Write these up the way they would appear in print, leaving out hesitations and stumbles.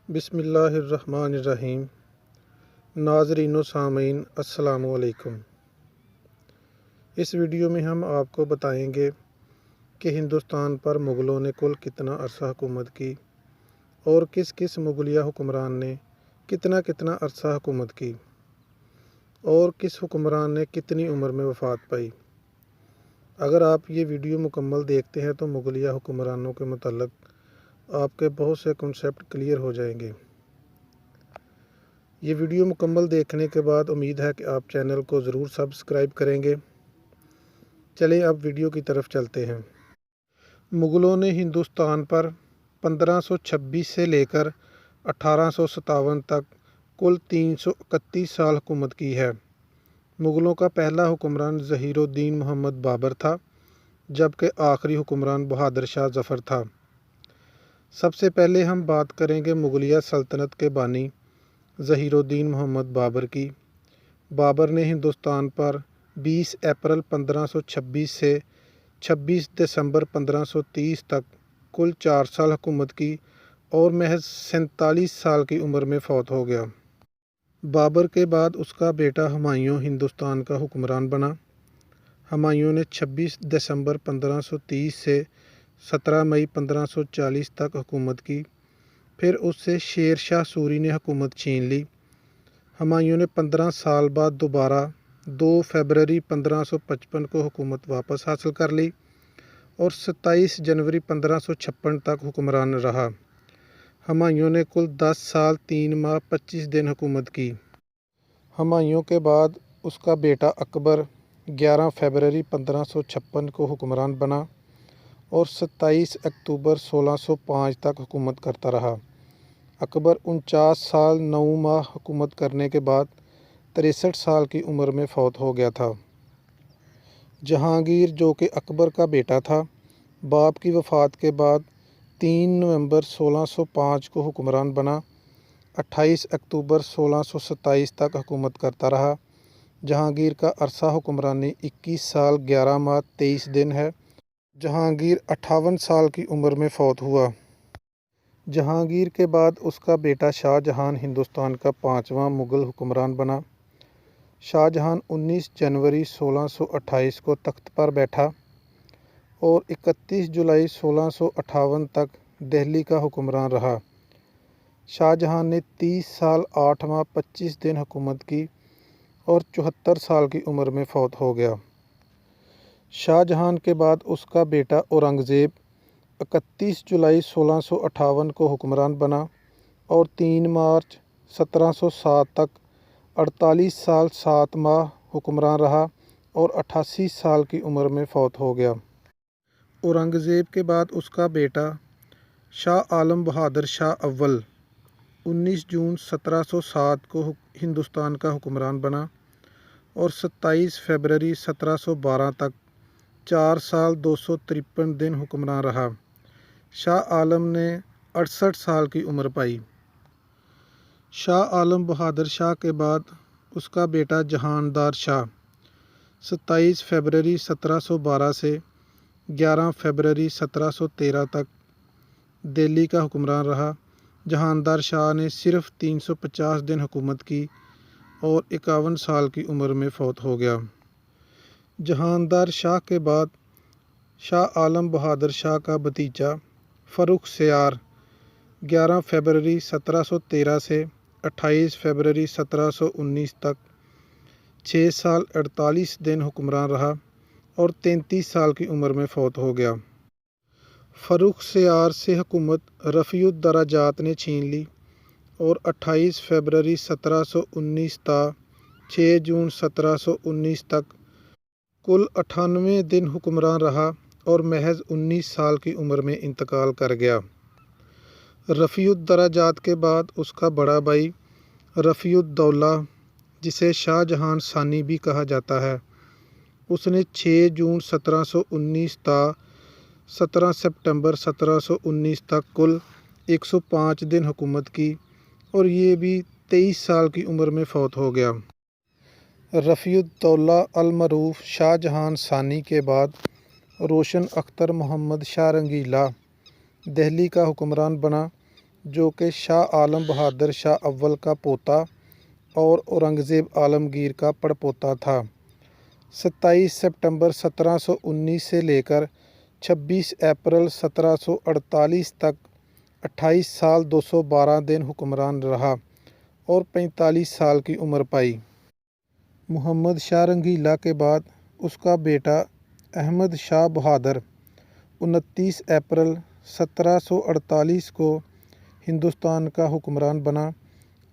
بسم اللہ الرحمن الرحیم۔ ناظرین و سامعین السلام علیکم۔ اس ویڈیو میں ہم آپ کو بتائیں گے کہ ہندوستان پر مغلوں نے کل کتنا عرصہ حکومت کی اور کس کس مغلیہ حکمران نے کتنا عرصہ حکومت کی اور کس حکمران نے کتنی عمر میں وفات پائی۔ اگر آپ یہ ویڈیو مکمل دیکھتے ہیں تو مغلیہ حکمرانوں کے متعلق آپ کے بہت سے کنسیپٹ کلیئر ہو جائیں گے۔ یہ ویڈیو مکمل دیکھنے کے بعد امید ہے کہ آپ چینل کو ضرور سبسکرائب کریں گے۔ چلیں اب ویڈیو کی طرف چلتے ہیں۔ مغلوں نے ہندوستان پر 1526 سے لے کر 1857 تک کل 331 سال حکومت کی ہے۔ مغلوں کا پہلا حکمران ظہیر الدین محمد بابر تھا، جبکہ آخری حکمران بہادر شاہ ظفر تھا۔ سب سے پہلے ہم بات کریں گے مغلیہ سلطنت کے بانی ظہیر الدین محمد بابر کی۔ بابر نے ہندوستان پر 20 اپریل 1526 سے 26 دسمبر 1530 تک کل 4 سال حکومت کی اور محض 47 سال کی عمر میں فوت ہو گیا۔ بابر کے بعد اس کا بیٹا ہمایوں ہندوستان کا حکمران بنا۔ ہمایوں نے 26 دسمبر 1530 سے 17 مئی 1540 تک حکومت کی، پھر اس سے شیر شاہ سوری نے حکومت چھین لی۔ ہمایوں نے 15 سال بعد دوبارہ 2 فروری 1555 کو حکومت واپس حاصل کر لی اور 27 جنوری 1556 تک حکمران رہا۔ ہمایوں نے کل 10 سال 3 ماہ 25 دن حکومت کی۔ ہمایوں کے بعد اس کا بیٹا اکبر 11 فروری 1556 کو حکمران بنا اور 27 اکتوبر 1605 تک حکومت کرتا رہا۔ اکبر 49 سال 9 ماہ حکومت کرنے کے بعد 63 سال کی عمر میں فوت ہو گیا تھا۔ جہانگیر، جو کہ اکبر کا بیٹا تھا، باپ کی وفات کے بعد 3 نومبر 1605 کو حکمران بنا۔ 28 اکتوبر 1627 تک حکومت کرتا رہا۔ جہانگیر کا عرصہ حکمرانی 21 سال 11 ماہ 23 دن ہے۔ جہانگیر 58 سال کی عمر میں فوت ہوا۔ جہانگیر کے بعد اس کا بیٹا شاہ جہان ہندوستان کا 5واں مغل حکمران بنا۔ شاہ جہان 19 جنوری 1628 کو تخت پر بیٹھا اور 31 جولائی 1658 تک دہلی کا حکمران رہا۔ شاہ جہان نے 30 سال 8 ماہ 25 دن حکومت کی اور 74 سال کی عمر میں فوت ہو گیا۔ شاہ جہان کے بعد اس کا بیٹا اورنگزیب 31 جولائی 1658 کو حکمران بنا اور 3 مارچ 1707 تک 48 سال 7 ماہ حکمران رہا اور 88 سال کی عمر میں فوت ہو گیا۔ اورنگزیب کے بعد اس کا بیٹا شاہ عالم بہادر شاہ اول 19 جون 1707 کو ہندوستان کا حکمران بنا اور 27 فروری 1712 تک 4 سال 253 دن حکمران رہا۔ شاہ عالم نے 68 سال کی عمر پائی۔ شاہ عالم بہادر شاہ کے بعد اس کا بیٹا جہاندار شاہ 27 فروری 1712 سے 11 فروری 1713 تک دہلی کا حکمران رہا۔ جہاندار شاہ نے صرف 350 دن حکومت کی اور 51 سال کی عمر میں فوت ہو گیا۔ جہاندار شاہ کے بعد شاہ عالم بہادر شاہ کا بھتیجا فرخ سیار 11 فروری 1713 سے 28 فروری 1719 تک 6 سال 48 دن حکمران رہا اور 33 سال کی عمر میں فوت ہو گیا۔ فرخ سیار سے حکومت رفیع الدرجات نے چھین لی اور 28 فروری 1719 تا 6 جون 1719 تک کل 98 دن حکمران رہا اور محض 19 سال کی عمر میں انتقال کر گیا۔ رفیع الدرجات کے بعد اس کا بڑا بھائی رفیع الدولہ، جسے شاہ جہان ثانی بھی کہا جاتا ہے، اس نے 6 جون 1719 تا 17 سپٹمبر 1719 تک کل 105 دن حکومت کی اور یہ بھی 23 سال کی عمر میں فوت ہو گیا۔ رفیع الدولہ المعروف شاہ جہان ثانی کے بعد روشن اختر محمد شاہ رنگیلا دہلی کا حکمران بنا، جو کہ شاہ عالم بہادر شاہ اول کا پوتا اور اورنگزیب عالمگیر کا پڑپوتا تھا۔ 27 سپٹمبر 1719 سے لے کر 26 اپریل 1748 تک 28 سال 212 دن حکمران رہا اور 45 سال کی عمر پائی۔ محمد شاہ رنگیلا کے بعد اس کا بیٹا احمد شاہ بہادر 29 اپریل 1748 کو ہندوستان کا حکمران بنا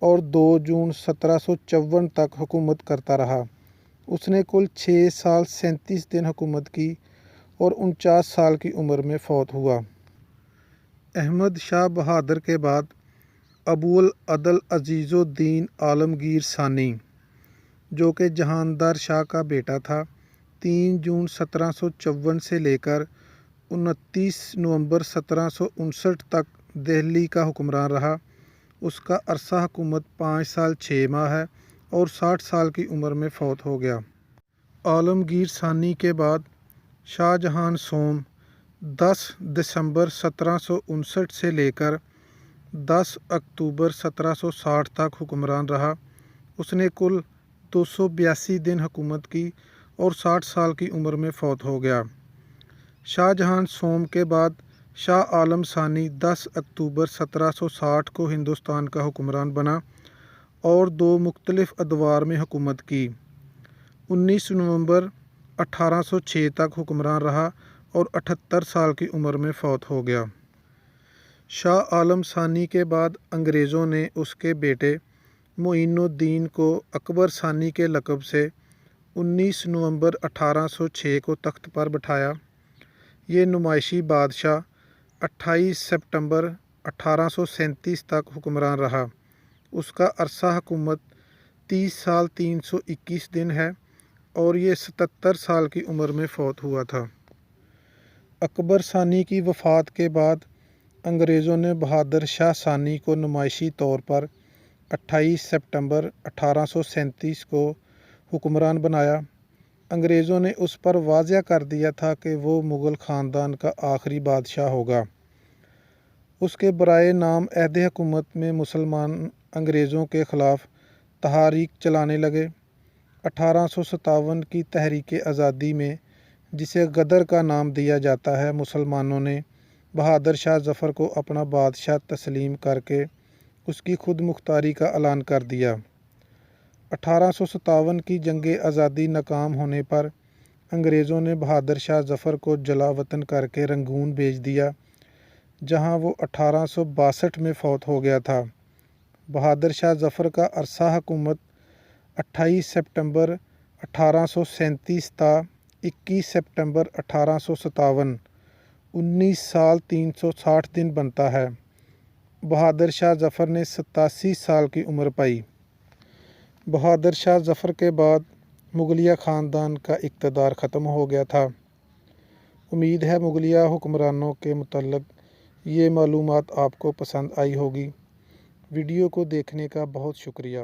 اور 2 جون 1754 تک حکومت کرتا رہا۔ اس نے کل 6 سال 37 دن حکومت کی اور 49 سال کی عمر میں فوت ہوا۔ احمد شاہ بہادر کے بعد ابو العدل عزیز الدین عالمگیر ثانی، جو کہ جہاندار شاہ کا بیٹا تھا، 3 جون 1754 سے لے کر 29 نومبر 1759 تک دہلی کا حکمران رہا۔ اس کا عرصہ حکومت 5 سال 6 ماہ ہے اور 60 سال کی عمر میں فوت ہو گیا۔ عالمگیر ثانی کے بعد شاہ جہان سوم 10 دسمبر 1759 سے لے کر 10 اکتوبر 1760 تک حکمران رہا۔ اس نے کل 282 دن حکومت کی اور 60 سال کی عمر میں فوت ہو گیا۔ شاہ جہان سوم کے بعد شاہ عالم ثانی 10 اکتوبر 1760 کو ہندوستان کا حکمران بنا اور 2 مختلف ادوار میں حکومت کی۔ 19 نومبر 1806 تک حکمران رہا اور 78 سال کی عمر میں فوت ہو گیا۔ شاہ عالم ثانی کے بعد انگریزوں نے اس کے بیٹے معین الدین کو اکبر ثانی کے لقب سے 19 نومبر 1806 کو تخت پر بٹھایا۔ یہ نمائشی بادشاہ 28 سپٹمبر 1837 تک حکمران رہا۔ اس کا عرصہ حکومت 30 سال 321 دن ہے اور یہ 77 سال کی عمر میں فوت ہوا تھا۔ اکبر ثانی کی وفات کے بعد انگریزوں نے بہادر شاہ ثانی کو نمائشی طور پر 28 سپٹمبر 1837 کو حکمران بنایا۔ انگریزوں نے اس پر واضح کر دیا تھا کہ وہ مغل خاندان کا آخری بادشاہ ہوگا۔ اس کے برائے نام عہد حکومت میں مسلمان انگریزوں کے خلاف تحاریک چلانے لگے۔ 1857 کی تحریک آزادی میں، جسے غدر کا نام دیا جاتا ہے، مسلمانوں نے بہادر شاہ ظفر کو اپنا بادشاہ تسلیم کر کے اس کی خود مختاری کا اعلان کر دیا۔ 1857 کی جنگ آزادی ناکام ہونے پر انگریزوں نے بہادر شاہ ظفر کو جلا وطن کر کے رنگون بھیج دیا، جہاں وہ 1862 میں فوت ہو گیا تھا۔ بہادر شاہ ظفر کا عرصہ حکومت 28 سپٹمبر 1837 تا 21 سپٹمبر 1857، 19 سال 360 دن بنتا ہے۔ بہادر شاہ ظفر نے 87 سال کی عمر پائی۔ بہادر شاہ ظفر کے بعد مغلیہ خاندان کا اقتدار ختم ہو گیا تھا۔ امید ہے مغلیہ حکمرانوں کے متعلق یہ معلومات آپ کو پسند آئی ہوگی۔ ویڈیو کو دیکھنے کا بہت شکریہ۔